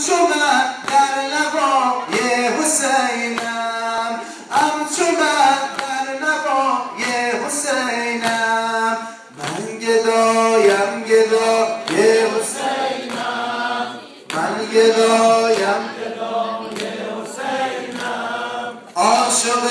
همچو من در نوای حسینم، همچو من در نوای حسینم. من گدایم گدای حسینم، من گدایم گدای حسینم. عاشق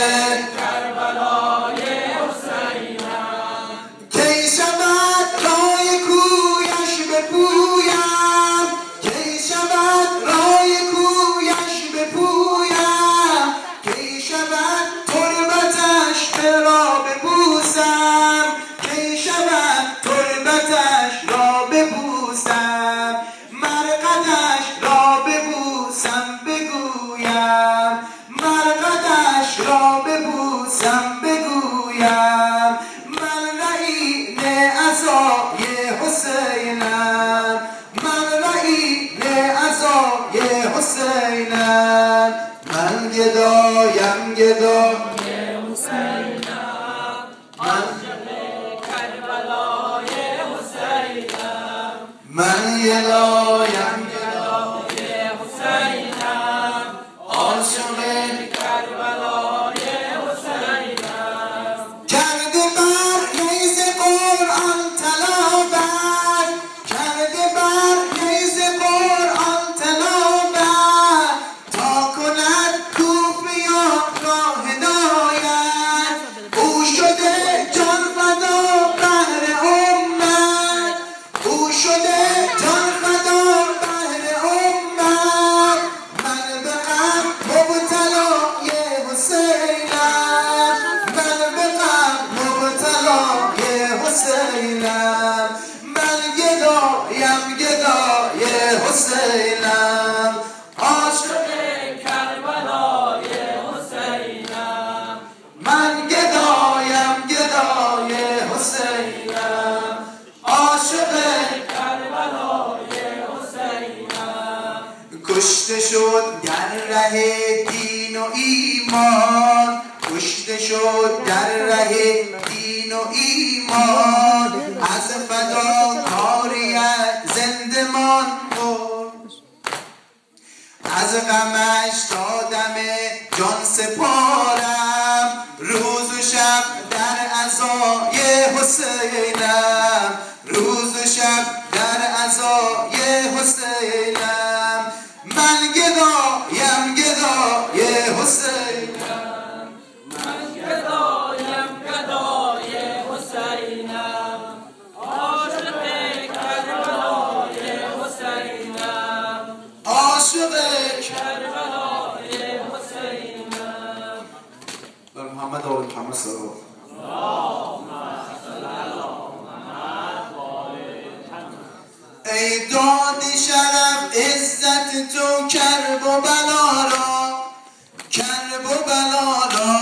کربلای حسینم. کی شود رای کویش بپویم، کی شود رای کویش بپویم، کی شود تربتش را ببوسم، کی شود تربتش را ببوسم. مرقدش را ببوسم بگویم، مرقدش را ببوسم بگویم. من رعین عزای حسینم، من رعین عزای حسینم. من گدایم گدای حسینم، عاشق کربلای حسینم. من گدایم گدای حسینم، عاشق کربلای حسینم. کرده بر نیز قرآن تلاوت، کرده بر نیز قرآن تلاوت، تا کند کوفیان را هدایت. او شده جان فدا بهر امت، او شده جان فدا بهر امت. من به غم مبتلای حسینم، من به غم مبتلای حسینم. من گدایم گدای حسینم، عاشق کربلای حسینم. من گدایم گدای حسینم، عاشق کربلای حسینم. کشته شد در ره دین و ایمان، کشته شد در ره دین و ایمان. از فداکاریت زنده ماند، از غمش تا دم جان سپارم. روز و شب در عزای حسینم، روز و شب در عزای حسینم. من گدایم گدای حسینم، من گدایم گدای حسینم. عاشق کربلای حسینم، عاشق کربلای حسینم. بر محمد و محمد صلی الله ای داد شرف عزت تو کرب و بلا را، کرب و بلا را.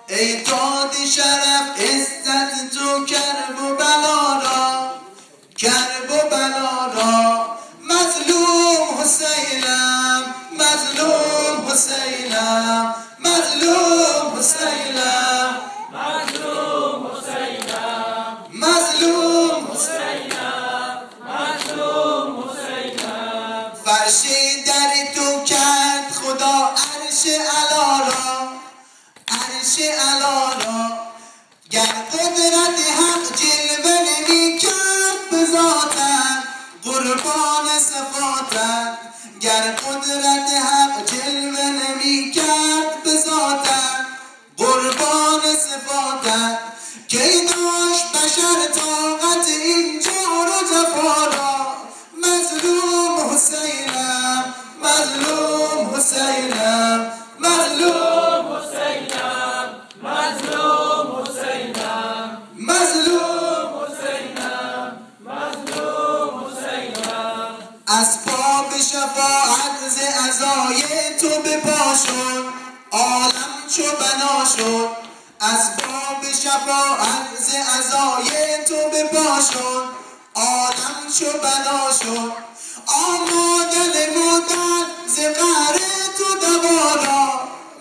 ای داد شرف عزت تو کرب و بلا را، کرب و بلا را. مظلوم حسینم، مظلوم حسینم، مظلوم حسینم، مظلوم حسینم، مظلوم حسینم، مظلوم حسینم. فرش در تو کرد خدا عرش علا را، عرش علا را. گر قدرت حق جلوه نمی کرد به ذاتت، قربان صفاتت. گر قدرت حق جلوه نمی کرد به ذاتت، قربان صفاتت. کی داشت بشر طاقت این جور و جفا را. مظلوم حسینم، مظلوم حسینم، مظلوم حسینم، مظلوم حسینم، مظلوم حسینم، مظلوم حسینم. اسباب شفاعت ز عزای تو به پا شد، عالم چو بنا شد. اسباب شفاعت ز عزای تو به پا شد، عالم چو بنا شد. آماده نمودن ز قهر تو دوارا.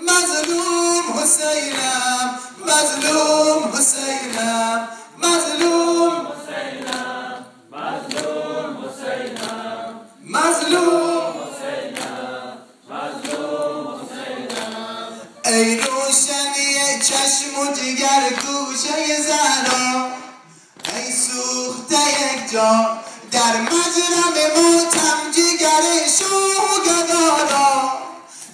مظلوم حسینم، مظلوم حسینم، مظلوم حسینم، مظلوم حسینم، مظلوم حسینم. ای روشنی چشم و جگر گوشه زهرا، ای سوخته یک جا در مجرم ماتم جگر شاه و گدارا،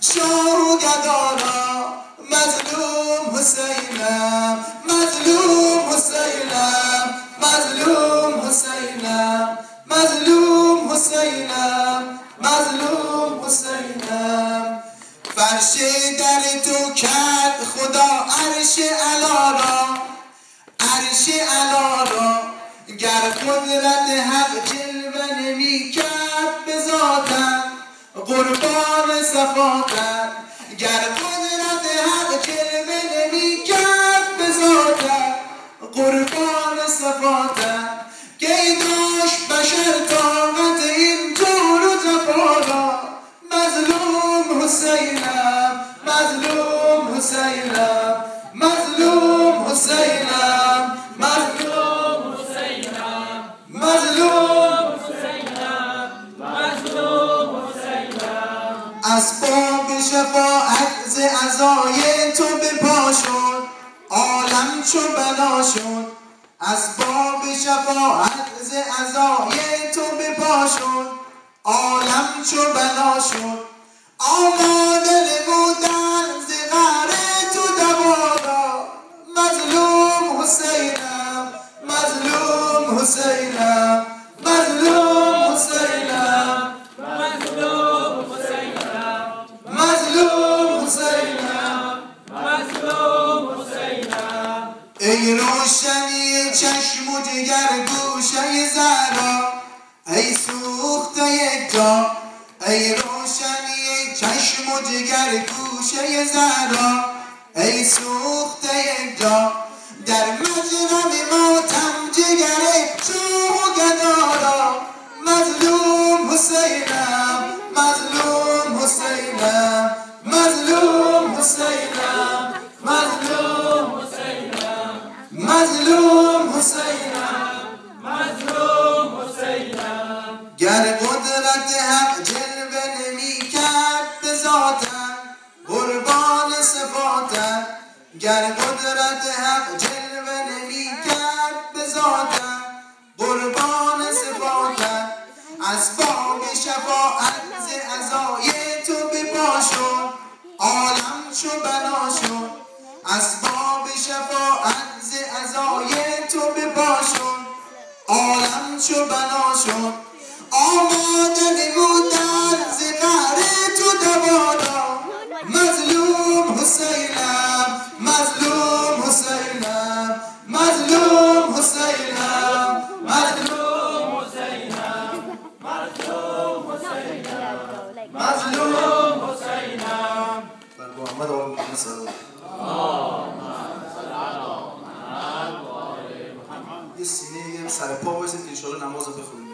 شاه و گدارا. مظلوم حسینم، مظلوم حسینم، مظلوم حسینم، مظلوم حسینم، مظلوم حسینم. فرش در تو کرد خدا عرش علا را، عرش علا را. گر قدرت حق جلوه نمی کرد به ذاتم قربان صفاتم، گر قدرت حق جلوه نمی کرد به ذاتم قربان صفاتم. کی داشت بشر طاقت این جور و جفا را. مظلوم حسینم، مظلوم حسینم، مظلوم حسینم، مظلوم حسینم، مظلوم حسینم، مظلوم حسینم. اسباب شفاعت ز عزای تو به پا شد، عالم چو بنا شد. اسباب شفاعت ز عزای تو به پا شد، عالم چو بنا شد. آماده نمودن ز قهر تو دوارا. مظلوم حسینم، مظلوم حسینم، مظلوم حسینم، مظلوم حسینم، مظلوم حسینم، مظلوم حسینم. ای روشنی چشم و جگر گوشه زهرا، ای سوخته یک جا، ای روشنی چشم و جگر گوشه زهرا، ای سوخته یک جا در مجرم ماتم جگر شاه و گدارا. مظلوم حسینم، مظلوم حسینم، مظلوم حسینم، مظلوم حسینم، مظلوم حسینم، مظلوم حسینم. گر قدرت حق جلوه نمی کرد به ذاتم قربان صفاتم، گر قدرت حق جلوه نمی کرد به ذاتم قربان صفاتم. اسباب شفاعت ز عزای تو به پا شد، عالم چو بنا شد. اسباب شفاعت ز عزای تو به پا شد، عالم چو بنا شد. آماده نمودن ز قهر تو دوارا. مظلوم حسینم، مظلوم حسینم، مظلوم حسینم، مظلوم حسینم، مظلوم حسینم، مظلوم حسینم. بر محمد و محمد صلی الله یه سینه سر پا بایستید که انشاءالله نماز رو بخونیم.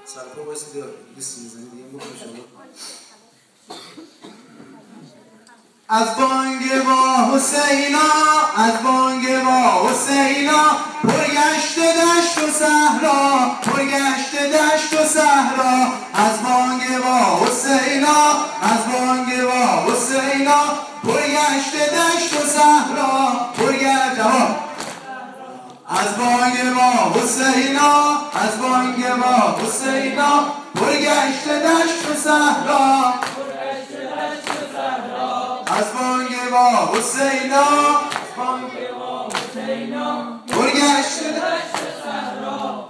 سر پا بایستید یه سینه زنی دیگه بکنیم انشاءالله. از بانگ با حسینا، از بانگ با حسینا، پرگشت دشت و صحرا، پرگشت دشت و صحرا. از بانگ با حسینا، از بانگ با حسینا، پرگشت دشت و صحرا، پرگشت از بانگ با حسینا، از بانگ با حسینا، پرگشت دشت و صحرا، از بانگ با حسینا، از بانگ با حسینا، پرگشت دشت و صحرا.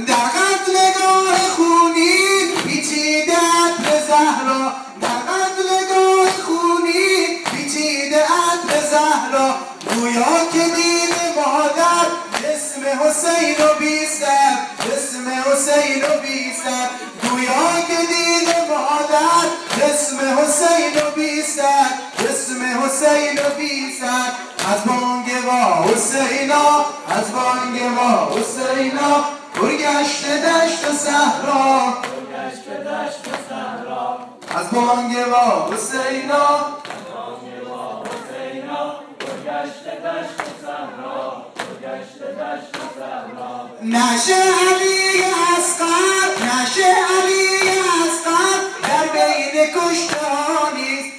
در قتلگاه خونی پیچیده عطر زهرا، در قتلگاه خونی پیچیده عطر زهرا. گویا که دید مادر اسم حسین و بیستر، اسم حسین و بیستر. گویا که دید مادر اسم حسین و بیستر، اسم حسین و بیستر. از بانگ با حسینا، از بانگ با حسینا، پرگشت دشت و صحرا، پرگشت دشت و صحرا. از بانگ با حسینا، از بانگ با حسینا، پرگشت دشت و صحرا، پرگشت دشت و صحرا. نشه علی اصغر، نشه علی اصغر در بین کشته‌ها نیست.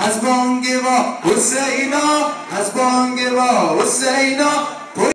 از بانگ با حسینا، از بانگ با حسینا.